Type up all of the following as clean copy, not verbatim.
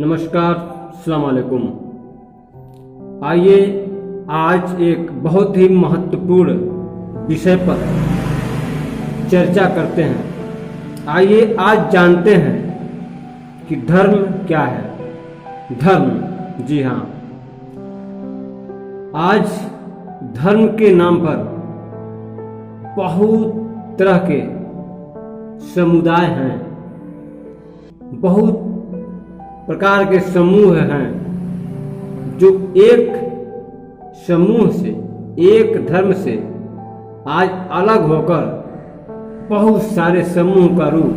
नमस्कार, अस्सलाम वालेकुम। आइए आज एक बहुत ही महत्वपूर्ण विषय पर चर्चा करते हैं। आइए आज जानते हैं कि धर्म क्या है। धर्म, जी हाँ, आज धर्म के नाम पर बहुत तरह के समुदाय हैं, बहुत प्रकार के समूह हैं जो एक समूह से, एक धर्म से आज अलग होकर बहुत सारे समूह का रूप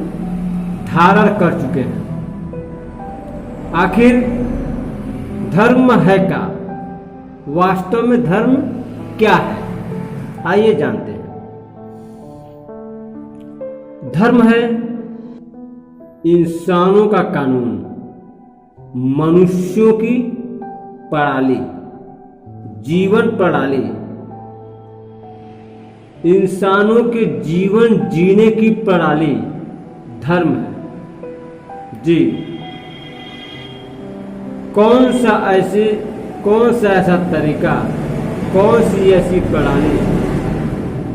धारण कर चुके हैं। आखिर धर्म है क्या? वास्तव में धर्म क्या है? आइए जानते हैं। धर्म है इंसानों का कानून, मनुष्यों की प्रणाली, जीवन प्रणाली, इंसानों के जीवन जीने की प्रणाली धर्म है। जी, कौन सा ऐसा तरीका, कौन सी ऐसी प्रणाली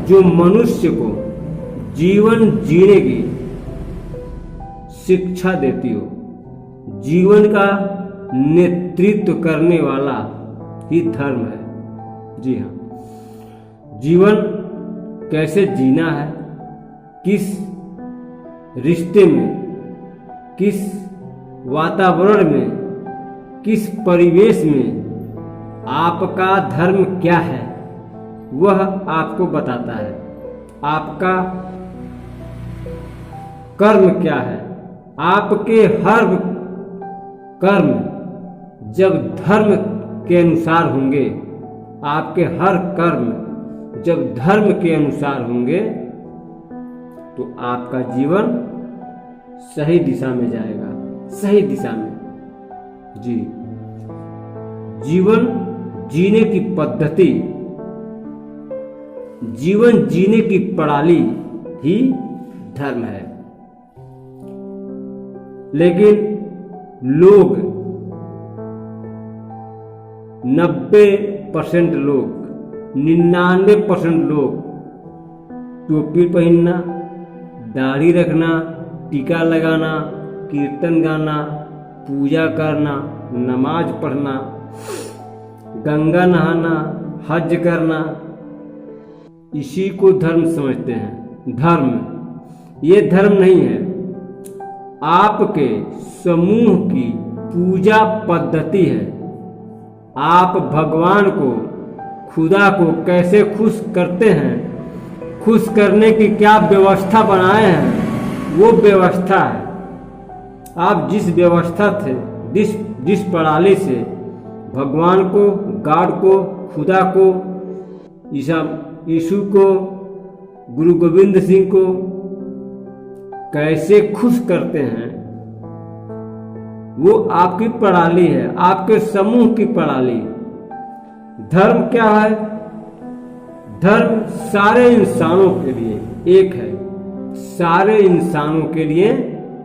जो मनुष्य को जीवन जीने की शिक्षा देती हो, जीवन का नेतृत्व करने वाला ही धर्म है। जी हाँ, जीवन कैसे जीना है, किस रिश्ते में, किस वातावरण में, किस परिवेश में आपका धर्म क्या है, वह आपको बताता है। आपका कर्म क्या है, आपके हर कर्म जब धर्म के अनुसार होंगे, आपके हर कर्म जब धर्म के अनुसार होंगे तो आपका जीवन सही दिशा में जाएगा, सही दिशा में। जी, जीवन जीने की पद्धति, जीवन जीने की प्रणाली ही धर्म है। लेकिन लोग 90% लोग, 99% लोग टोपी पहनना, दाढ़ी रखना, टीका लगाना, कीर्तन गाना, पूजा करना, नमाज पढ़ना, गंगा नहाना, हज करना, इसी को धर्म समझते हैं। धर्म, ये धर्म नहीं है। आपके समूह की पूजा पद्धति है। आप भगवान को, खुदा को कैसे खुश करते हैं, खुश करने की क्या व्यवस्था बनाए हैं, वो व्यवस्था है। आप जिस व्यवस्था से, जिस प्रणाली से भगवान को, गॉड को, खुदा को, यीशु को, गुरु गोविंद सिंह को कैसे खुश करते हैं, वो आपकी प्रणाली है, आपके समूह की प्रणाली। धर्म क्या है? धर्म सारे इंसानों के लिए एक है। सारे इंसानों के लिए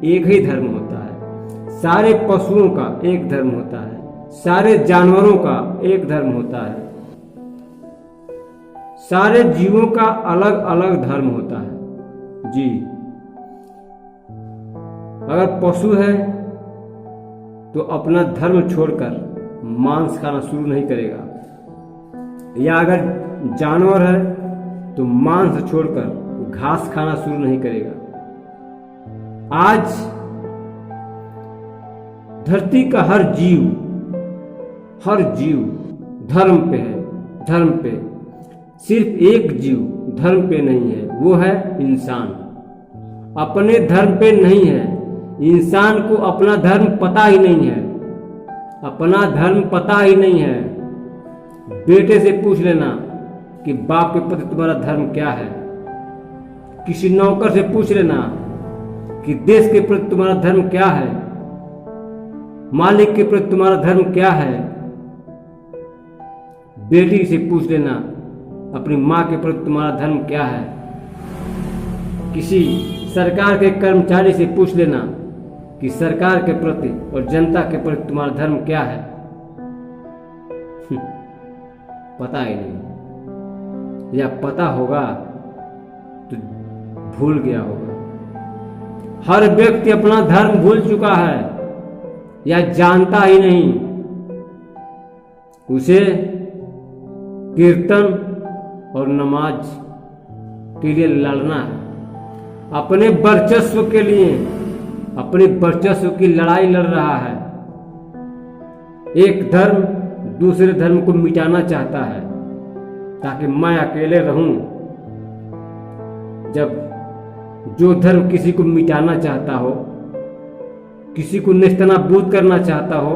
एक ही धर्म होता है। सारे पशुओं का एक धर्म होता है, सारे जानवरों का एक धर्म होता है, सारे जीवों का अलग अलग धर्म होता है। जी, अगर पशु है तो अपना धर्म छोड़कर मांस खाना शुरू नहीं करेगा, या अगर जानवर है तो मांस छोड़कर घास खाना शुरू नहीं करेगा। आज धरती का हर जीव धर्म पे है। धर्म पे सिर्फ एक जीव धर्म पे नहीं है, वो है इंसान। अपने धर्म पे नहीं है। इंसान को अपना धर्म पता ही नहीं है, अपना धर्म पता ही नहीं है। बेटे से पूछ लेना कि बाप के प्रति तुम्हारा धर्म क्या है। किसी नौकर से पूछ लेना कि देश के प्रति तुम्हारा धर्म क्या है, मालिक के प्रति तुम्हारा धर्म क्या है। बेटी से पूछ लेना अपनी माँ के प्रति तुम्हारा धर्म क्या है। किसी सरकार के कर्मचारी से पूछ लेना कि सरकार के प्रति और जनता के प्रति तुम्हारा धर्म क्या है। पता ही नहीं, या पता होगा तो भूल गया होगा। हर व्यक्ति अपना धर्म भूल चुका है या जानता ही नहीं। उसे कीर्तन और नमाज के लिए लड़ना है, अपने वर्चस्व के लिए, अपने वर्चस्व की लड़ाई लड़ रहा है। एक धर्म दूसरे धर्म को मिटाना चाहता है ताकि मैं अकेले रहूं। जब जो धर्म किसी को मिटाना चाहता हो, किसी को नेस्तनाबूद करना चाहता हो,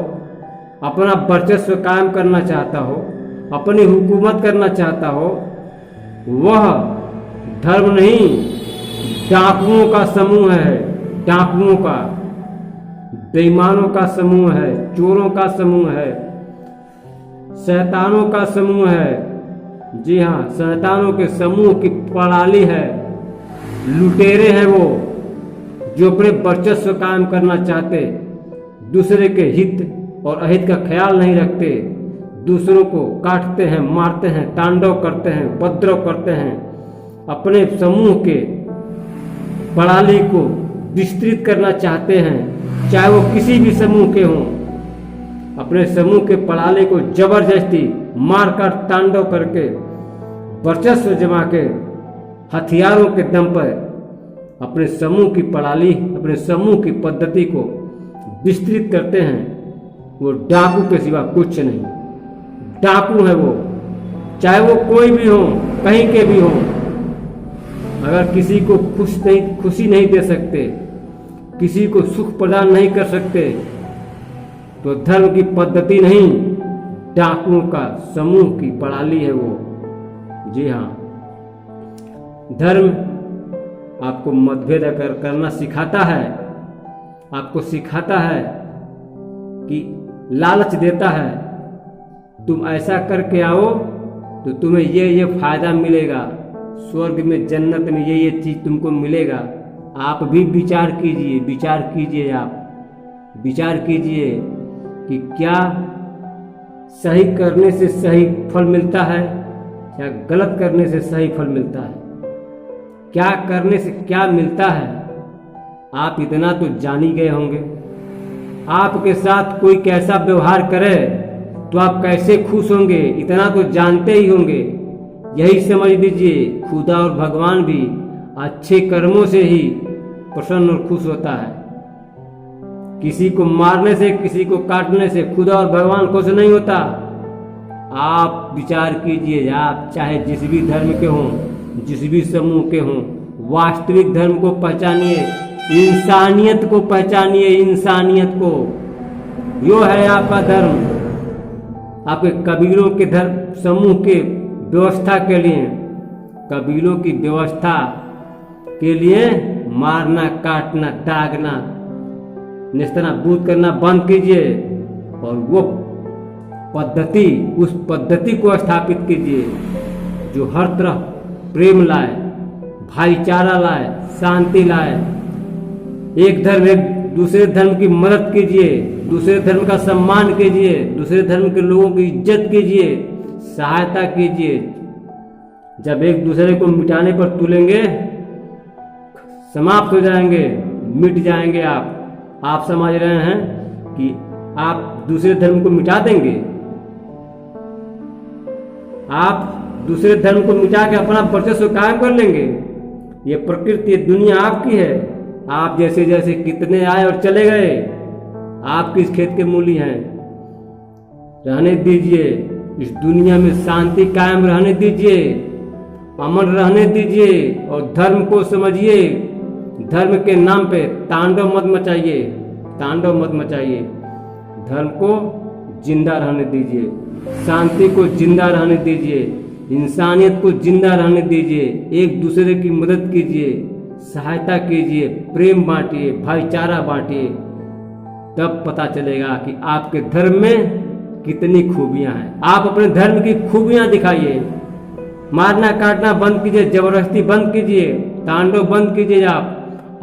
अपना वर्चस्व कायम करना चाहता हो, अपनी हुकूमत करना चाहता हो, वह धर्म नहीं, डाकुओं का समूह है। डाकुओं का, बेईमानों का समूह है, चोरों का समूह है, शैतानों का समूह है। जी हाँ, शैतानों के समूह की प्रणाली है। लुटेरे हैं वो जो अपने वर्चस्व कायम करना चाहते, दूसरे के हित और अहित का ख्याल नहीं रखते, दूसरों को काटते हैं, मारते हैं, तांडव करते हैं, उपद्रव करते हैं, अपने समूह के प्रणाली को विस्तृत करना चाहते हैं, चाहे वो किसी भी समूह के हों। अपने समूह के प्रणाली को जबरदस्ती मारकाट तांडव करके वर्चस्व जमा के हथियारों के दम पर अपने समूह की प्रणाली, अपने समूह की पद्धति को विस्तृत करते हैं। वो डाकू के सिवा कुछ नहीं। डाकू है वो, चाहे वो कोई भी हो, कहीं के भी हो। अगर किसी को खुशी नहीं दे सकते, किसी को सुख प्रदान नहीं कर सकते, तो धर्म की पद्धति नहीं, डाकुओं का समूह की प्रणाली है वो। जी हाँ, धर्म आपको मतभेद करना सिखाता है, आपको सिखाता है कि लालच देता है, तुम ऐसा करके आओ तो तुम्हें ये फायदा मिलेगा, स्वर्ग में, जन्नत में ये चीज तुमको मिलेगा। आप भी विचार कीजिए, विचार कीजिए, आप विचार कीजिए कि क्या सही करने से सही फल मिलता है या गलत करने से सही फल मिलता है। क्या करने से क्या मिलता है, आप इतना तो जान ही गए होंगे। आपके साथ कोई कैसा व्यवहार करे तो आप कैसे खुश होंगे, इतना तो जानते ही होंगे। यही समझ लीजिए, खुदा और भगवान भी अच्छे कर्मों से ही प्रसन्न और खुश होता है। किसी को मारने से, किसी को काटने से खुदा और भगवान खुश नहीं होता। आप विचार कीजिए, आप चाहे जिस भी धर्म के हों, जिस भी समूह के हों, वास्तविक धर्म को पहचानिए, इंसानियत को पहचानिए, इंसानियत को। यो है आपका धर्म। आपके कबीलों के धर्म समूह के व्यवस्था के लिए, कबीलों की व्यवस्था के लिए मारना, काटना, दागना, नेस्तनाबूद करना बंद कीजिए और वो पद्धति, उस पद्धति को स्थापित कीजिए जो हर तरफ प्रेम लाए, भाईचारा लाए, शांति लाए। एक धर्म एक दूसरे धर्म की मदद कीजिए, दूसरे धर्म का सम्मान कीजिए, दूसरे धर्म के लोगों की इज्जत कीजिए, सहायता कीजिए। जब एक दूसरे को मिटाने पर तुलेंगे, समाप्त हो जाएंगे, मिट जाएंगे। आप समझ रहे हैं कि आप दूसरे धर्म को मिटा देंगे। आप दूसरे धर्म को मिटा के अपना वर्चस्व कायम कर लेंगे। ये प्रकृति, ये दुनिया आपकी है। आप जैसे जैसे कितने आए और चले गए, आपकी इस खेत के मूली हैं। रहने दीजिए, इस दुनिया में शांति कायम रहने दीजिए, अमन रहने दीजिए और धर्म को समझिए। धर्म के नाम पे तांडव मत मचाइए, तांडव मत मचाइए। धर्म को जिंदा रहने दीजिए, शांति को जिंदा रहने दीजिए, इंसानियत को जिंदा रहने दीजिए। एक दूसरे की मदद कीजिए, सहायता कीजिए, प्रेम बांटिए, भाईचारा बांटिए। तब पता चलेगा कि आपके धर्म में कितनी खूबियां हैं। आप अपने धर्म की खूबियां दिखाइए। मारना काटना बंद कीजिए, जबरदस्ती बंद कीजिए, तांडव बंद कीजिए।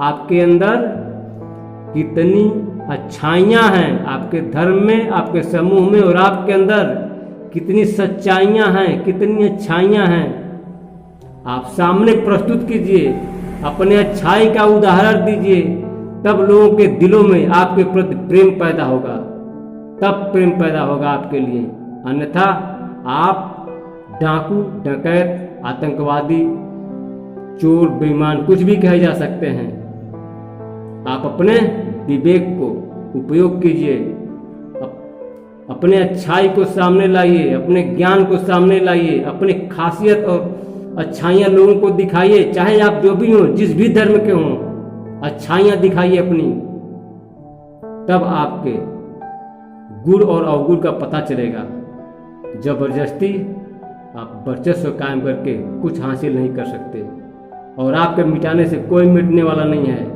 आपके अंदर कितनी अच्छाइयाँ हैं आपके धर्म में, आपके समूह में, और आपके अंदर कितनी सच्चाइयाँ हैं, कितनी अच्छाइयाँ हैं। आप सामने प्रस्तुत कीजिए, अपने अच्छाई का उदाहरण दीजिए, तब लोगों के दिलों में आपके प्रति प्रेम पैदा होगा, तब प्रेम पैदा होगा आपके लिए। अन्यथा आप डाकू, डकैत, आतंकवादी, चोर, बेईमान कुछ भी कहे जा सकते हैं। आप अपने विवेक को उपयोग कीजिए, अपने अच्छाई को सामने लाइए, अपने ज्ञान को सामने लाइए, अपनी खासियत और अच्छाइयाँ लोगों को दिखाइए। चाहे आप जो भी हों, जिस भी धर्म के हों, अच्छाइयाँ दिखाइए अपनी, तब आपके गुण और अवगुण का पता चलेगा। जबरदस्ती आप वर्चस्व कायम करके कुछ हासिल नहीं कर सकते, और आपके मिटाने से कोई मिटने वाला नहीं है।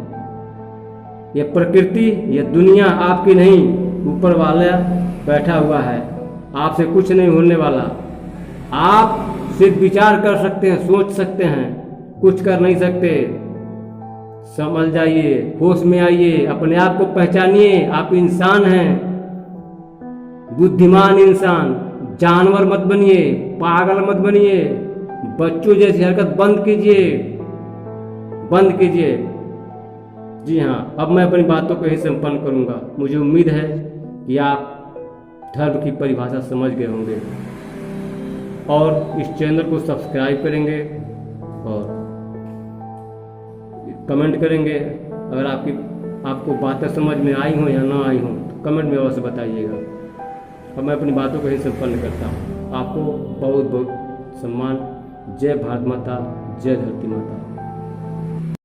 ये प्रकृति, ये दुनिया आपकी नहीं, ऊपर वाला बैठा हुआ है, आपसे कुछ नहीं होने वाला। आप सिर्फ विचार कर सकते हैं, सोच सकते हैं, कुछ कर नहीं सकते। समझ जाइए, होश में आइए, अपने आप को पहचानिए। आप इंसान हैं, बुद्धिमान इंसान। जानवर मत बनिए, पागल मत बनिए, बच्चों जैसी हरकत बंद कीजिए, बंद कीजिए। जी हाँ, अब मैं अपनी बातों को यही संपन्न करूँगा। मुझे उम्मीद है कि आप धर्म की परिभाषा समझ गए होंगे और इस चैनल को सब्सक्राइब करेंगे और कमेंट करेंगे। अगर आपको बातें समझ में आई हों या ना आई हों तो कमेंट में अवश्य बताइएगा। अब मैं अपनी बातों को यही संपन्न करता हूँ। आपको बहुत बहुत सम्मान। जय भारत माता, जय धरती माता।